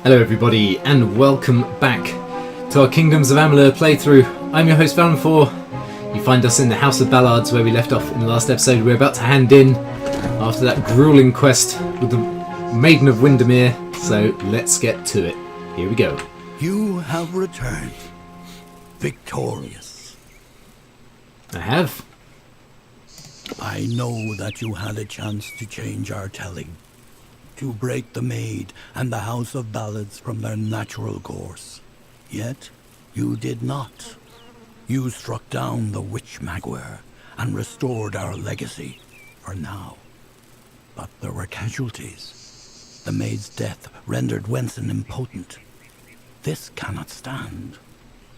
Hello everybody and welcome back to our Kingdoms of Amalur playthrough. I'm your host Valenfor. You find us in the House of Ballads where we left off in the last episode. We're about to hand in after that grueling quest with the Maiden of Windermere, so let's get to it. Here we go. You have returned, victorious. I have. I know that you had a chance to change our telling, to break the Maid and the House of Ballads from their natural course. Yet, you did not. You struck down the Witch Magware and restored our legacy, for now. But there were casualties. The Maid's death rendered Wenson impotent. This cannot stand.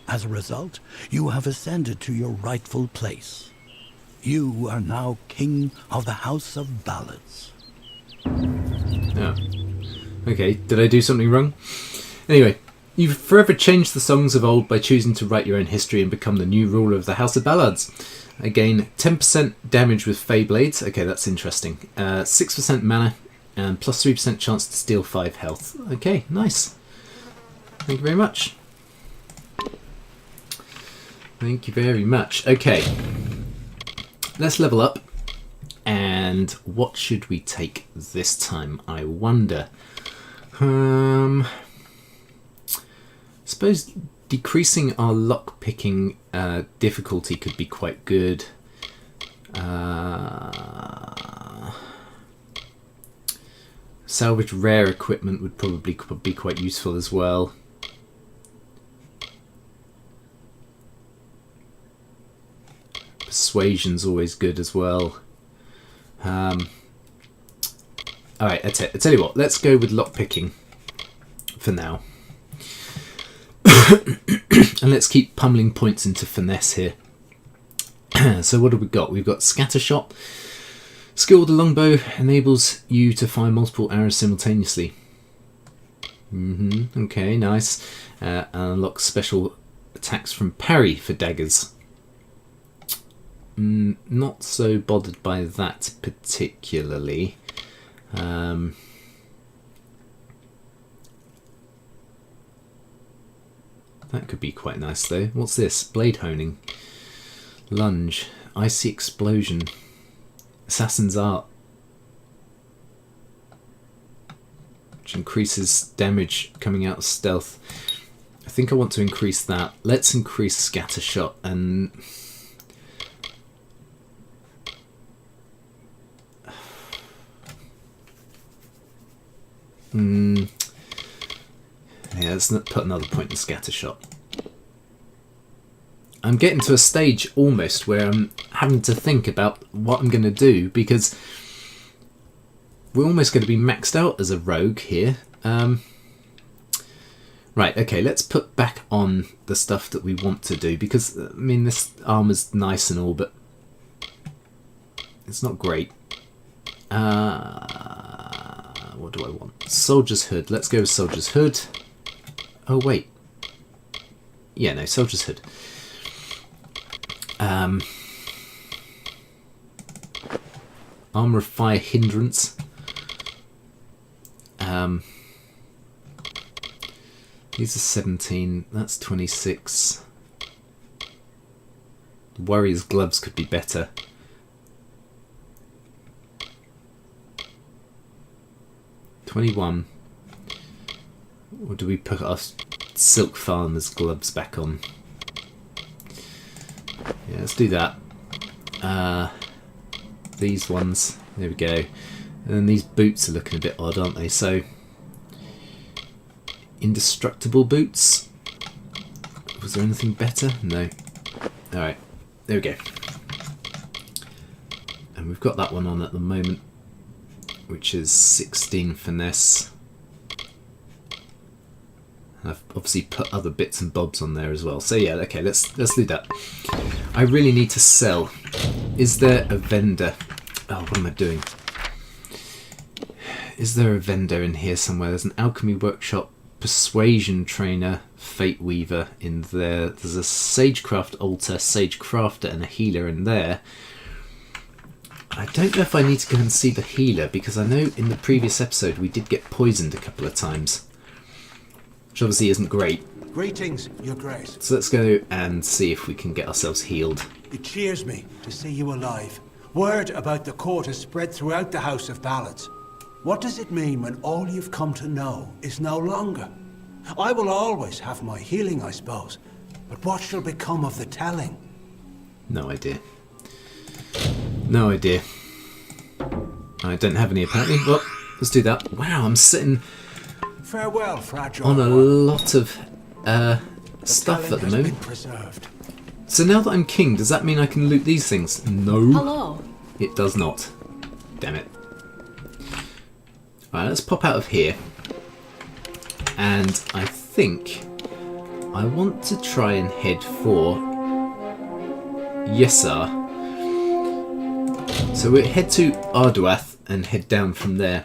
As a result, you have ascended to your rightful place. You are now King of the House of Ballads. Oh. Okay, did I do something wrong? Anyway, you've forever changed the songs of old by choosing to write your own history and become the new ruler of the House of Ballads. Again, 10% damage with Fey Blades. Okay, that's interesting. 6% mana and plus 3% chance to steal 5 health. Okay, nice. Thank you very much. Thank you very much. Okay, let's level up. And what should we take this time, I wonder? Suppose decreasing our lockpicking difficulty could be quite good. Salvage rare equipment would probably be quite useful as well. Persuasion's always good as well. Alright, I tell you what, let's go with lockpicking for now. And let's keep pummeling points into finesse here. So what have we got? We've got Scattershot. Skill with the longbow enables you to fire multiple arrows simultaneously. Okay, nice. Unlock special attacks from parry for daggers. Not so bothered by that particularly. That could be quite nice though. What's this? Blade honing. Lunge. Icy explosion. Assassin's art. Which increases damage coming out of stealth. I think I want to increase that. Let's increase Scattershot and... Yeah, let's not put another point in Scattershot. I'm getting to a stage almost where I'm having to think about what I'm going to do because we're almost going to be maxed out as a rogue here. Right, okay, let's put back on the stuff that we want to do because, I mean, this armor's nice and all, but it's not great. What do I want? Soldier's Hood. Let's go with Soldier's Hood. Oh, wait. Yeah, no, Soldier's Hood. Armor of Fire Hindrance. These are 17. That's 26. Warrior's Gloves could be better. $21. Or do we put our Silk Farmer's gloves back on? Yeah, let's do that. These ones, there we go. And then these boots are looking a bit odd, aren't they? So, indestructible boots. Was there anything better? No. Alright, there we go. And we've got that one on at the moment, which is 16 finesse. I've obviously put other bits and bobs on there as well. So yeah, okay, let's do that. I really need to sell. Is there a vendor? Oh, what am I doing? Is there a vendor in here somewhere? There's an alchemy workshop, persuasion trainer, fate weaver in there. There's a sagecraft altar, sage crafter, and a healer in there. I don't know if I need to go and see the healer, because I know in the previous episode we did get poisoned a couple of times. which obviously isn't great. Greetings, Your Grace. So let's go and see if we can get ourselves healed. It cheers me to see you alive. Word about the court has spread throughout the House of Ballads. What does it mean when all you've come to know is no longer? I will always have my healing, I suppose. But what shall become of the telling? No idea. No idea. I don't have any apparently. Well, let's do that. Wow, I'm sitting Farewell, fragile on a one. lot of stuff telling at the has moment. been preserved. So now that I'm king, does that mean I can loot these things? No. Hello. It does not. Damn it. Alright, let's pop out of here. And I think I want to try and head for Yessar. So we'll head to Arduath and head down from there.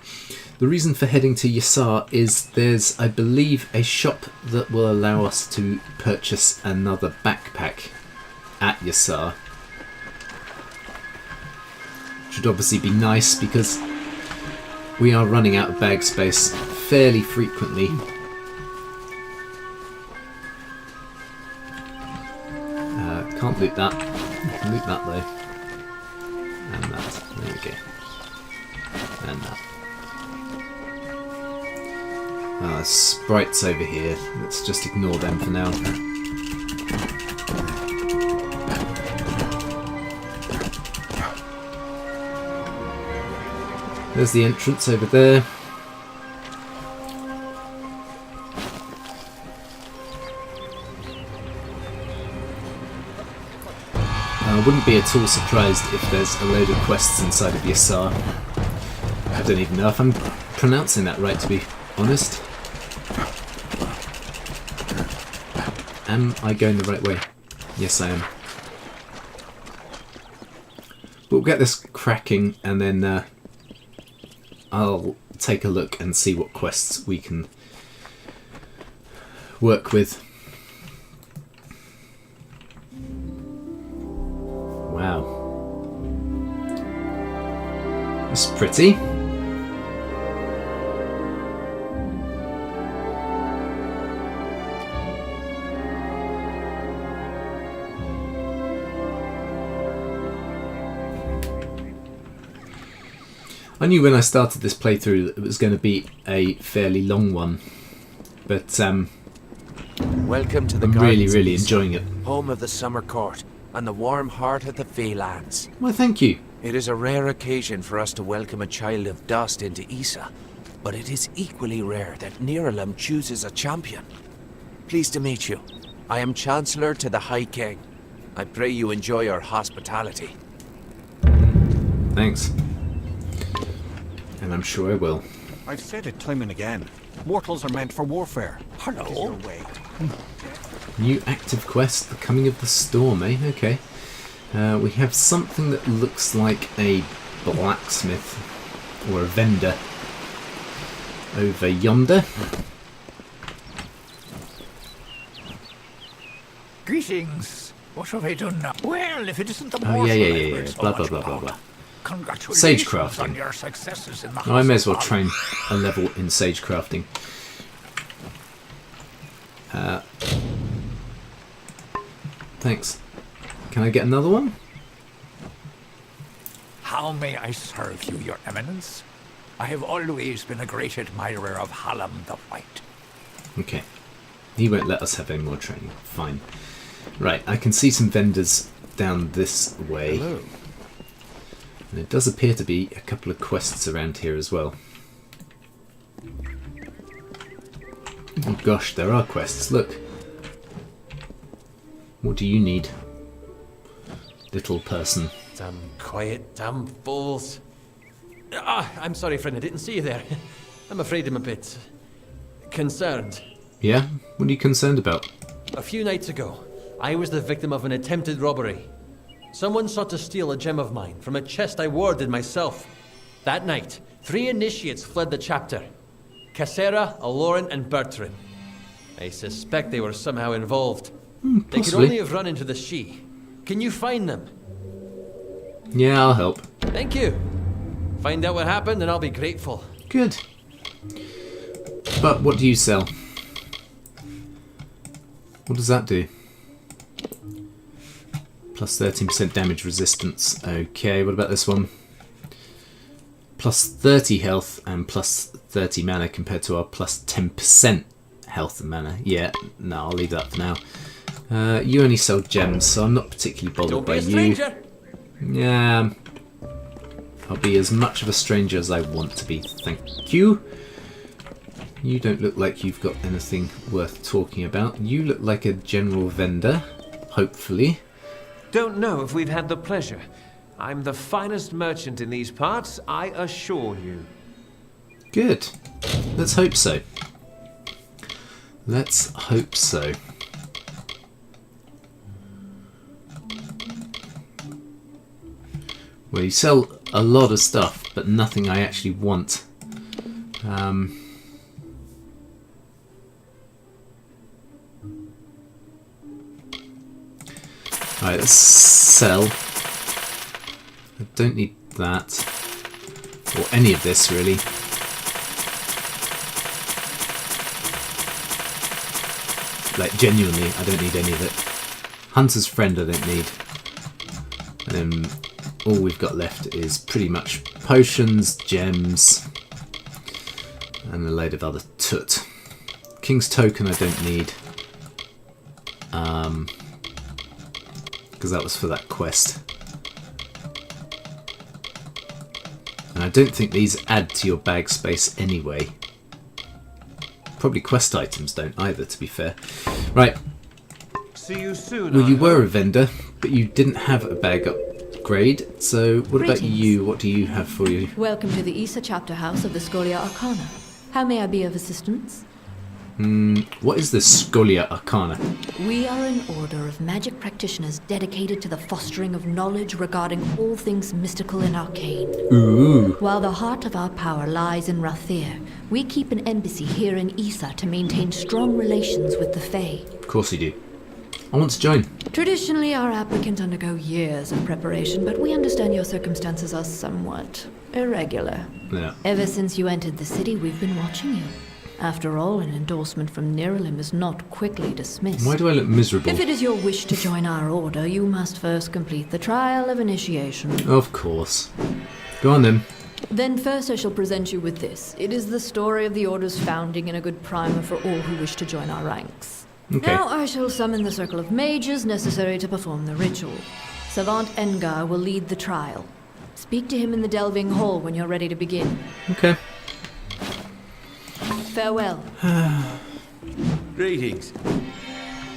The reason for heading to Yessar is there's, I believe, a shop that will allow us to purchase another backpack at Yessar. Should obviously be nice because we are running out of bag space fairly frequently. Can't loot that. Loot that though. And that. There we go. And that. Sprites over here. Let's just ignore them for now. There's the entrance over there. I wouldn't be at all surprised if there's a load of quests inside of Yessar. I don't even know if I'm pronouncing that right, to be honest. Am I going the right way? Yes, I am. But we'll get this cracking and then I'll take a look and see what quests we can work with. Wow. That's pretty. I knew when I started this playthrough that it was going to be a fairly long one, but Welcome to the I'm Gardens really of East, enjoying it. home of the Summer Court and the warm heart of the Feylands. Well, thank you. It is a rare occasion for us to welcome a child of dust into Issa, but it is equally rare that Niralam chooses a champion. Pleased to meet you. I am Chancellor to the High King. I pray you enjoy our hospitality. Thanks. And I'm sure I will. I've said it time and again. Mortals are meant for warfare. Hello. Way. New active quest, the coming of the storm, eh? Okay. We have something that looks like a blacksmith or a vendor over yonder. Greetings. What have I done now? Well, if it isn't the Oh, mortal yeah. I've heard so Blah, much blah, blah, about. blah. Congratulations Sage crafting. on your successes in the Oh, I may House as well of train Valor. a level in sage crafting. Thanks. Can I get another one? How may I serve you, Your Eminence? I have always been a great admirer of Hallam the White. Okay. He won't let us have any more training. Fine. Right, I can see some vendors down this way. Hello. And it does appear to be a couple of quests around here as well. Oh gosh, there are quests. Look. What do you need, little person? Damn quiet, damn fools. I'm sorry, friend, I didn't see you there. I'm afraid I'm a bit concerned. Yeah? What are you concerned about? A few nights ago, I was the victim of an attempted robbery. Someone sought to steal a gem of mine from a chest I warded myself. That night, 3 initiates fled the chapter. Cassera, Aloran, and Bertrand. I suspect they were somehow involved. They could Possibly. only have run into the She. Can you find them? Yeah, I'll help. Thank you. Find out what happened and I'll be grateful. Good. But what do you sell? What does that do? Plus 13% damage resistance. Okay, what about this one? Plus 30 health and plus 30 mana compared to our plus 10% health and mana. Yeah, no, I'll leave that for now. You only sell gems, so I'm not particularly bothered Don't by be a you. stranger. Yeah, I'll be as much of a stranger as I want to be. Thank you. You don't look like you've got anything worth talking about. You look like a general vendor, hopefully. Don't know if we've had the pleasure. I'm the finest merchant in these parts, I assure you. Good. Let's hope so. Let's hope so. Well, you sell a lot of stuff, but nothing I actually want. Alright, let's sell. I don't need that. Or any of this, really. Like, genuinely, I don't need any of it. Hunter's Friend I don't need. And then all we've got left is pretty much potions, gems, and a load of other tut. King's Token I don't need. Because that was for that quest. And I don't think these add to your bag space anyway. Probably quest items don't either, to be fair. Right. See you soon. Well, you I were a hope. vendor, but you didn't have a bag upgrade. So what about Greetings. you? What do you have for you? Welcome to the Issa chapter house of the Scholia Arcana. How may I be of assistance? What is the Scholia Arcana? We are an order of magic practitioners dedicated to the fostering of knowledge regarding all things mystical and arcane. Ooh. While the heart of our power lies in Rathir, we keep an embassy here in Issa to maintain strong relations with the Fae. Of course you do. I want to join. Traditionally, our applicants undergo years of preparation, but we understand your circumstances are somewhat irregular. Yeah. Ever since you entered the city, we've been watching you. After all, an endorsement from Niralim is not quickly dismissed. Why do I look miserable? If it is your wish to join our order, you must first complete the trial of initiation. Of course. Go on then. Then first I shall present you with this. It is the story of the order's founding and a good primer for all who wish to join our ranks. Okay. Now I shall summon the circle of mages necessary to perform the ritual. Savant Engar will lead the trial. Speak to him in the Delving Hall when you're ready to begin. Okay. Farewell. Greetings.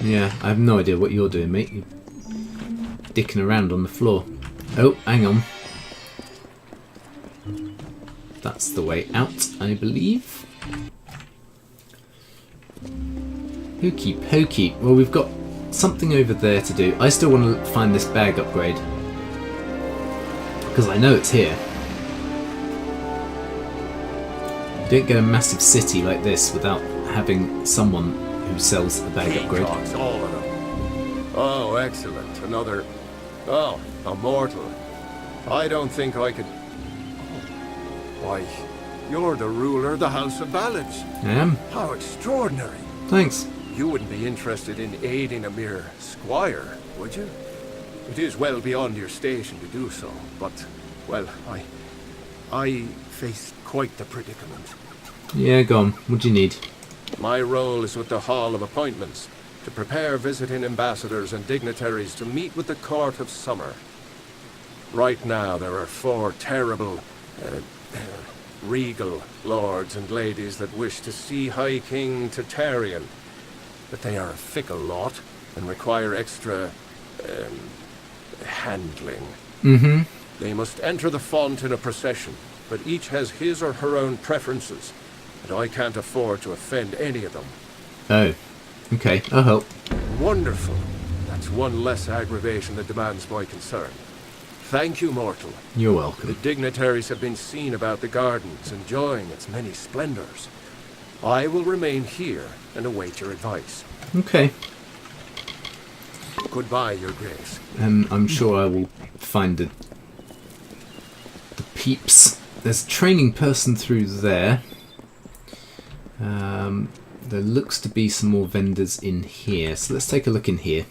Yeah, I have no idea what you're doing, mate. You're dicking around on the floor. Oh, hang on. That's the way out, I believe. Hokey pokey. Well, we've got something over there to do. I still want to find this bag upgrade. Because I know it's here. You don't get a massive city like this without having someone who sells a bag upgrade. Peacocks, all of them. Oh, excellent. Another... Oh, a mortal. I don't think I could... Why, you're the ruler of the House of Ballads. I am. How extraordinary. Thanks. You wouldn't be interested in aiding a mere squire, would you? It is well beyond your station to do so, but, well, I face quite the predicament. Yeah, go on. What do you need? My role is with the Hall of Appointments, to prepare visiting ambassadors and dignitaries to meet with the Court of Summer. Right now, there are 4 terrible, regal lords and ladies that wish to see High King Tartarian, but they are a fickle lot and require extra, handling. Mm-hmm. They must enter the font in a procession, but each has his or her own preferences, and I can't afford to offend any of them. Oh. Okay, I'll help. Wonderful. That's one less aggravation that demands my concern. Thank you, mortal. You're The welcome. dignitaries have been seen about the gardens, enjoying its many splendors. I will remain here and await your advice. Okay. Goodbye, Your Grace. And I'm sure I will find the peeps. There's a training person through there. There looks to be some more vendors in here, so let's take a look in here.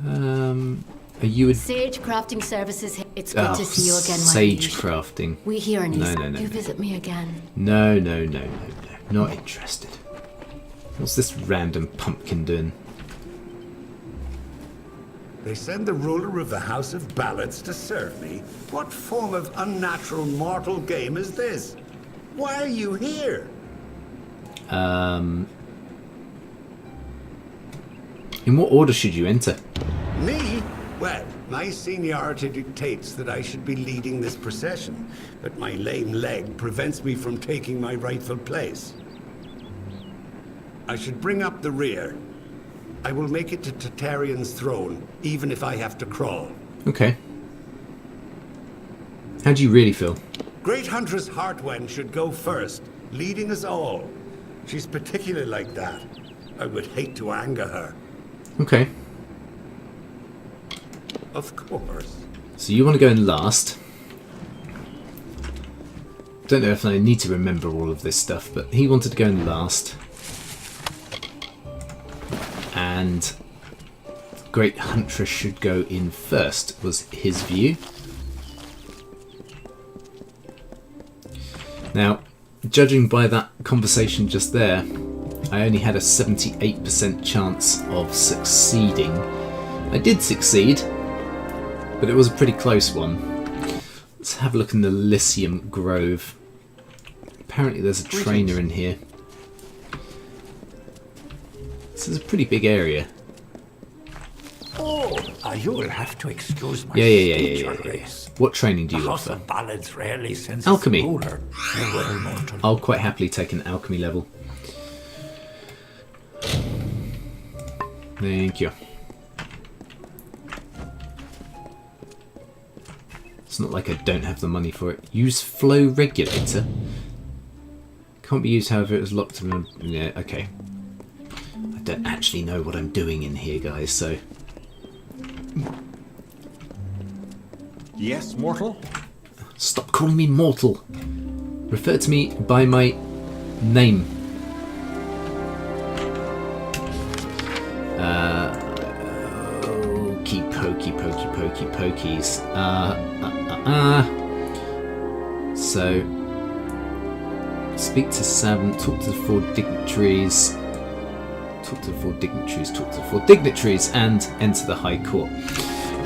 Are you a Sage crafting services. It's good to see you again, my Sage liege. crafting. We here in East. No. Do visit me again. No. Not interested. What's this random pumpkin doing? They send the ruler of the House of Ballads to serve me? What form of unnatural mortal game is this? Why are you here? In what order should you enter? Me? Well, my seniority dictates that I should be leading this procession, but my lame leg prevents me from taking my rightful place. I should bring up the rear. I will make it to Tartaryon's throne, even if I have to crawl. Okay. How do you really feel? Great Huntress Heartwen should go first, leading us all. She's particularly like that. I would hate to anger her. Okay. Of course. So you want to go in last. Don't know if I need to remember all of this stuff, but he wanted to go in last. And Great Huntress should go in first, was his view. Now, judging by that conversation just there, I only had a 78% chance of succeeding. I did succeed, but it was a pretty close one. Let's have a look in the Lycium Grove. Apparently there's a trainer in here. This is a pretty big area. Oh, you will have to excuse my Yeah. speech, Your Grace. What training do The you House offer? of Ballads rarely sends Alchemy. its ruler a well mortal. I'll quite happily take an alchemy level. Thank you. It's not like I don't have the money for it. Use flow regulator. Can't be used however it was locked in. Yeah, okay. I don't actually know what I'm doing in here, guys, so... Yes, mortal? Stop calling me mortal. Refer to me by my name. Pokey pokies. So, speak to Sam, talk to the four dignitaries, and enter the High Court.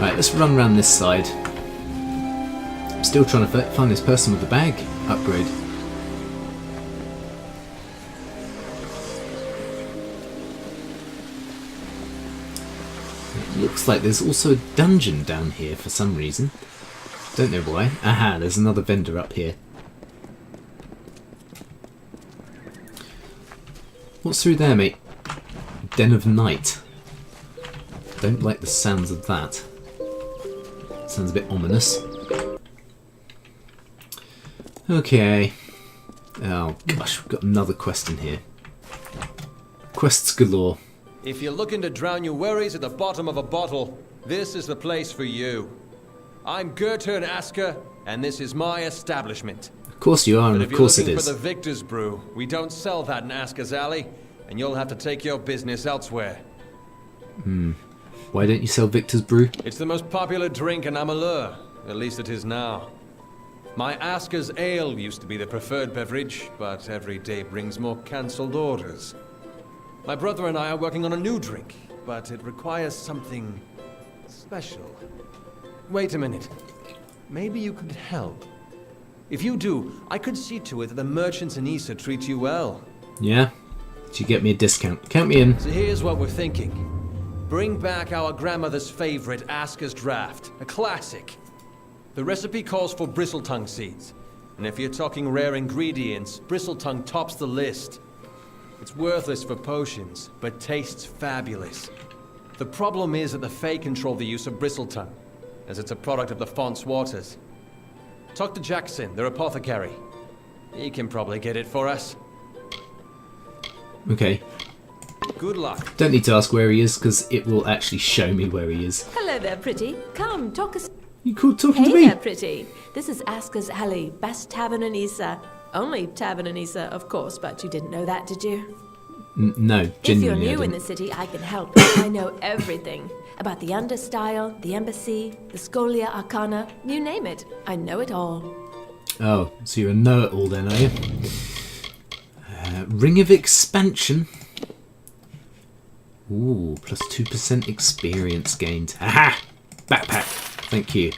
Right, let's run around this side. I'm still trying to find this person with the bag upgrade. It looks like there's also a dungeon down here for some reason. Don't know why. Aha, there's another vendor up here. What's through there, mate? Den of Night. Don't like the sounds of that. Sounds a bit ominous. Okay. Oh gosh, we've got another quest in here. Quests galore. If you're looking to drown your worries at the bottom of a bottle, this is the place for you. I'm Gertrude Asker, and this is my establishment. Of course you are, and of course it If you're is. looking for the Victor's Brew, we don't sell that in Asker's Alley, and you'll have to take your business elsewhere. Why don't you sell Victor's Brew? It's the most popular drink in Amalur, at least it is now. My Asker's Ale used to be the preferred beverage, but every day brings more cancelled orders. My brother and I are working on a new drink, but it requires something special. Wait a minute. Maybe you could help. If you do, I could see to it that the merchants in Issa treat you well. Yeah? Did you get me a discount? Count me in. So here's what we're thinking. Bring back our grandmother's favorite Asker's Draft, a classic. The recipe calls for bristletongue seeds. And if you're talking rare ingredients, bristletongue tops the list. It's worthless for potions, but tastes fabulous. The problem is that the Fae control the use of bristletongue, as it's a product of the Font's waters. Talk to Jackson, their apothecary. He can probably get it for us. Okay. Good luck. Don't need to ask where he is, because it will actually show me where he is. Hello there, pretty. Come, talk us. You cool talking Hey to me? there, pretty. This is Asker's Alley, best tavern in Issa. only tavern in Issa, of course, but you didn't know that, did you? No, If genuinely. you're I new in didn't. the city, I can help. I know everything. About the understyle, the embassy, the Scholia Arcana, you name it. I know it all. Oh, so you're a know-it-all then, are you? Ring of Expansion. Ooh, plus 2% experience gained. Aha! Backpack. Thank you.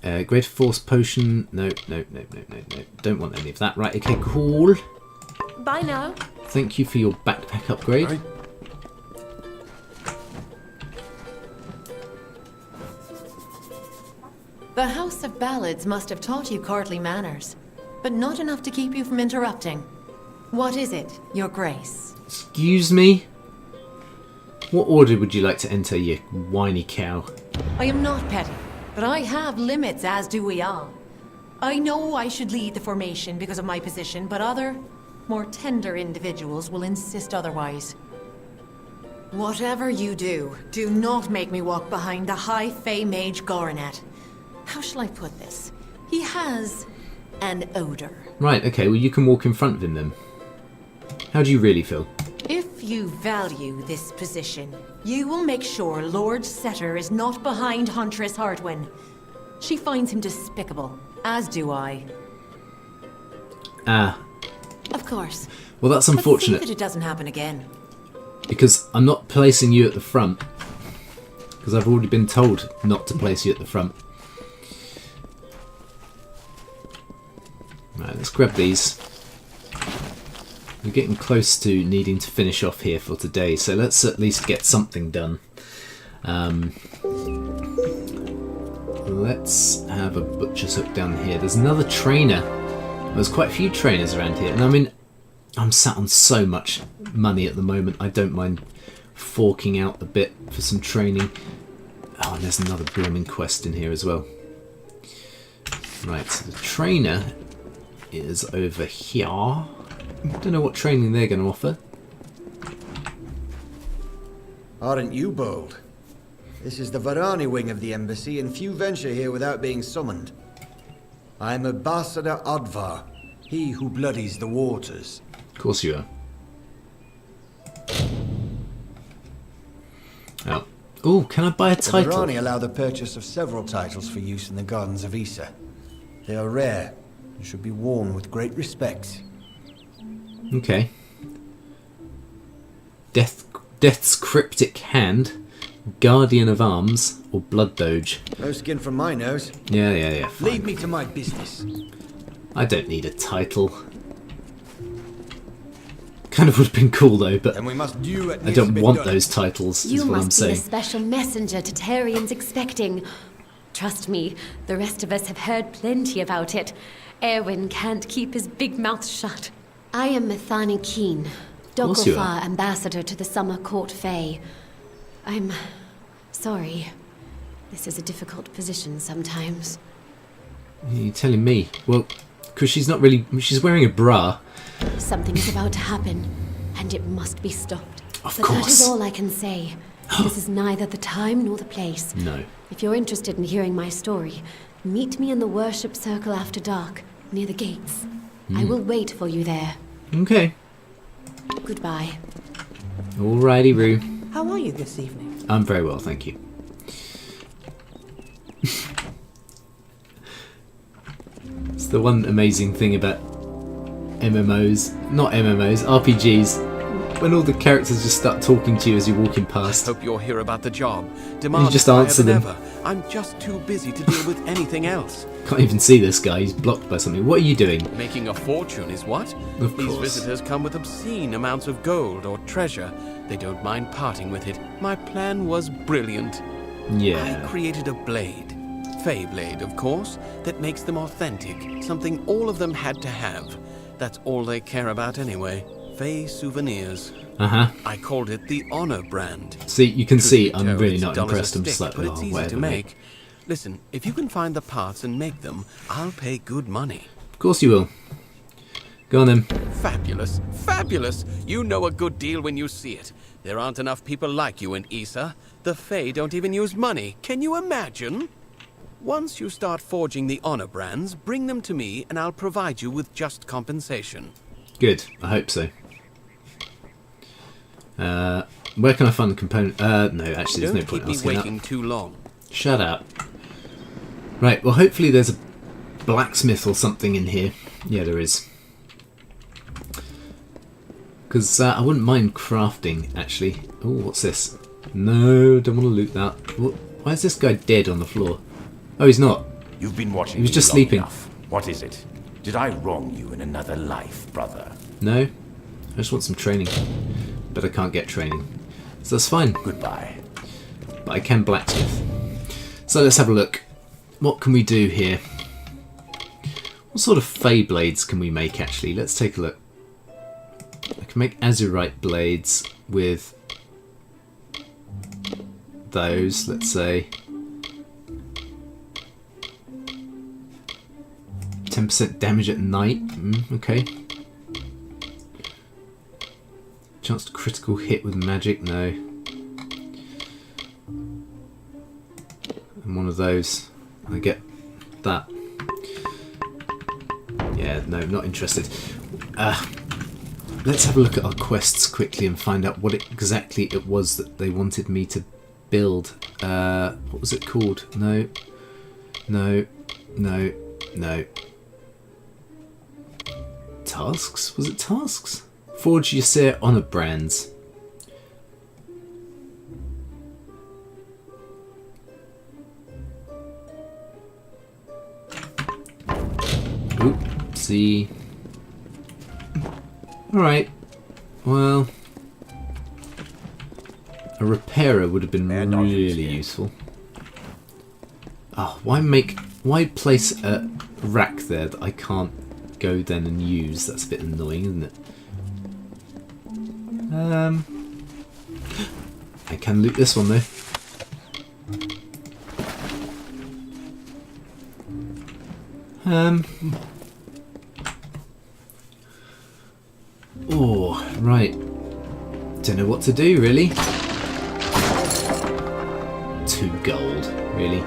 Greater Force Potion. No. Don't want any of that. Right, okay, cool. Bye now. Thank you for your backpack upgrade. Right. The House of Ballads must have taught you courtly manners, but not enough to keep you from interrupting. What is it, Your Grace? Excuse me? What order would you like to enter, you whiny cow? I am not petty, but I have limits, as do we all. I know I should lead the formation because of my position, but other, more tender individuals will insist otherwise. Whatever you do, do not make me walk behind the High Fae Mage Goronet. How shall I put this? He has an odor. Right, okay, well you can walk in front of him then. How do you really feel? If you value this position, you will make sure Lord Setter is not behind Huntress Hartwin. She finds him despicable, as do I. Ah. Of course. Well, that's But unfortunate. see that it doesn't happen again. Because I'm not placing you at the front. Because I've already been told not to place you at the front. Right, let's grab these. We're getting close to needing to finish off here for today, so let's at least get something done. Let's have a butcher's hook down here. There's another trainer. There's quite a few trainers around here, and I mean, I'm sat on so much money at the moment. I don't mind forking out a bit for some training. Oh, and there's another blooming quest in here as well. Right, so the trainer is over here. Don't know what training they're going to offer. Aren't you bold? This is the Varani wing of the embassy, and few venture here without being summoned. I'm Ambassador Advar, he who bloodies the waters. Of course you are. Oh. Ooh, can I buy a title? The Varani allow the purchase of several titles for use in the gardens of Issa. They are rare, and should be worn with great respect. Okay. Death's Cryptic Hand, Guardian of Arms, or Blood Doge. No skin from my nose. Yeah, fine. Lead me to my business. I don't need a title. Kind of would have been cool though, but And we must do I don't want those titles, You is what I'm must be the saying. special messenger Tatarian's expecting. Trust me, the rest of us have heard plenty about it. Erwin can't keep his big mouth shut. I am Methani Keen, course you are. Dogelfar ambassador to the Summer Court Fae. I'm sorry. This is a difficult position sometimes. You're telling me? Well, because she's not really... She's wearing a bra. Something is about to happen, and it must be stopped. Of But that is course. all I can say. This is neither the time nor the place. No. If you're interested in hearing my story, meet me in the worship circle after dark, near the gates. I will wait for you there. Okay. Goodbye. Alrighty, Roo. How are you this evening? I'm very well, thank you. It's the one amazing thing about MMOs, not MMOs, RPGs, when all the characters just start talking to you as you're walking past. Hope you're here about the job. You Demand just higher answer than them. ever. I'm just too busy to deal with anything else. Can't even see this guy, he's blocked by something. What are you doing? Making a fortune is what? Of These course. visitors come with obscene amounts of gold or treasure. They don't mind parting with it. My plan was brilliant. Yeah. I created a blade. Fey blade, of course, that makes them authentic. Something all of them had to have. That's all they care about anyway. Fey souvenirs. Uh-huh. I called it the Honor brand. See, you can Truth see be I'm told, really it's not dull as a impressed. I'm just stick, like, but oh, it's easy whatever, to mate. make. Listen, if you can find the parts and make them, I'll pay good money. Of course you will. Go on then. Fabulous, fabulous! You know a good deal when you see it. There aren't enough people like you in Issa. The Fae don't even use money. Can you imagine? Once you start forging the honor brands, bring them to me and I'll provide you with just compensation. Good, I hope so. Where can I find the component? No, actually, there's no point Don't keep me asking that. waiting too long. Shut up. Right, well, hopefully there's a blacksmith or something in here. Yeah, there is. Because I wouldn't mind crafting, actually. Oh, what's this? No, don't want to loot that. Why is this guy dead on the floor? Oh, he's not. You've been watching He was me just long sleeping. enough. What is it? Did I wrong you in another life, brother? No, I just want some training. But I can't get training. So that's fine. Goodbye. But I can blacksmith. So let's have a look. What can we do here? What sort of fey blades can we make, actually? Let's take a look. I can make azurite blades with those, let's say. 10% damage at night. Okay. Chance to critical hit with magic? No. And one of those. I get that. Yeah, no, not interested. Let's have a look at our quests quickly and find out what exactly it was that they wanted me to build. What was it called? No. No. No. No. Tasks? Was it tasks? Forge Ysir honor brands. Oopsie. Alright. Well, a repairer would have been really useful. Oh, why place a rack there that I can't go then and use? That's a bit annoying, isn't it? I can loot this one though. Oh, right. Don't know what to do, really. 2 gold, really.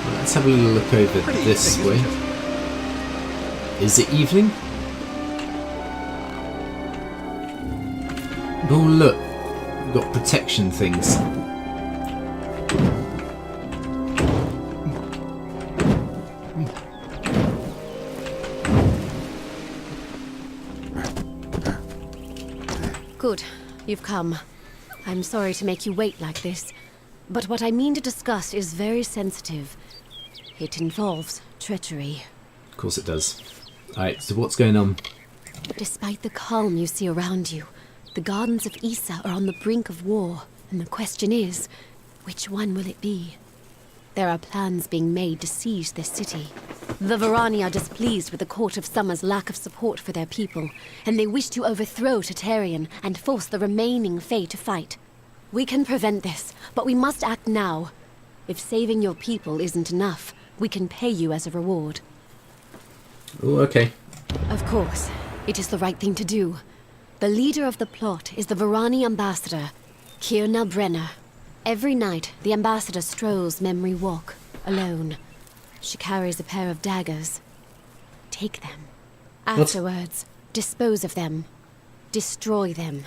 Well, let's have a little look over this way. Is it evening? Oh, look. We've got protection things. Good, you've come. I'm sorry to make you wait like this, but what I mean to discuss is very sensitive. It involves treachery. Of course it does. Alright, so what's going on? Despite the calm you see around you, the gardens of Issa are on the brink of war, and the question is, which one will it be? There are plans being made to seize this city. The Varani are displeased with the Court of Summer's lack of support for their people, and they wish to overthrow Tartarian and force the remaining Fae to fight. We can prevent this, but we must act now. If saving your people isn't enough, we can pay you as a reward. Oh, okay. Of course, it is the right thing to do. The leader of the plot is the Varani ambassador, Kirna Brenner. Every night, the ambassador strolls Memory Walk, alone. She carries a pair of daggers. Take them. Afterwards, dispose of them. Destroy them.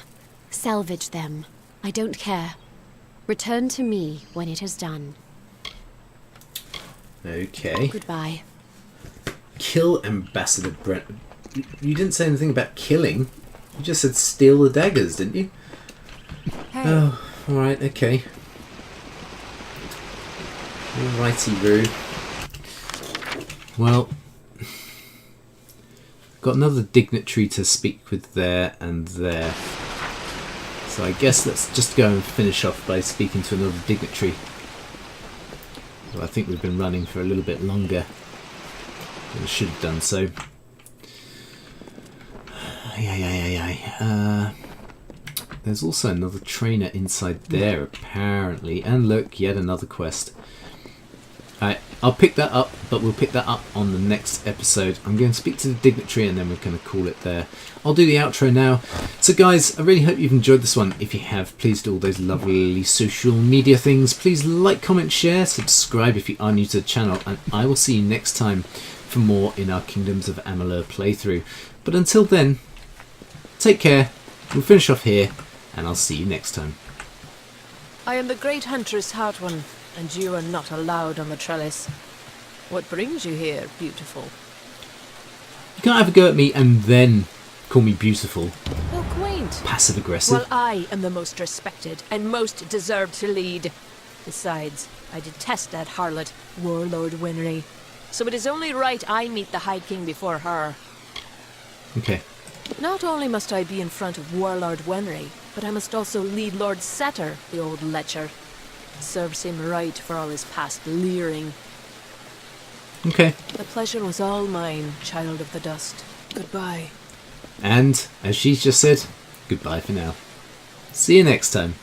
Salvage them. I don't care. Return to me when it is done. Okay. Goodbye. Kill Ambassador Brent. You didn't say anything about killing. You just said steal the daggers, didn't you? Hey. Oh, alright, okay. Alrighty, Roo. Well, got another dignitary to speak with there and there. So I guess let's just go and finish off by speaking to another dignitary. Well, I think we've been running for a little bit longer than I should have done so. There's also another trainer inside there, apparently. And look, yet another quest. Alright, I'll pick that up, but we'll pick that up on the next episode. I'm going to speak to the dignitary and then we're going to call it there. I'll do the outro now. So guys, I really hope you've enjoyed this one. If you have, please do all those lovely social media things. Please like, comment, share, subscribe if you are new to the channel, and I will see you next time for more in our Kingdoms of Amalur playthrough. But until then, take care. We'll finish off here, and I'll see you next time. I am the great huntress Hartwan, and you are not allowed on the trellis. What brings you here, beautiful? You can't have a go at me and then call me beautiful. How quaint. Passive aggressive. Well, I am the most respected and most deserved to lead. Besides, I detest that harlot, Warlord Winry. So it is only right I meet the High King before her. Okay. Not only must I be in front of Warlord Winry, but I must also lead Lord Setter, the old lecher. Serves him right for all his past leering. Okay. The pleasure was all mine, child of the dust. Goodbye. And, as she's just said, goodbye for now. See you next time.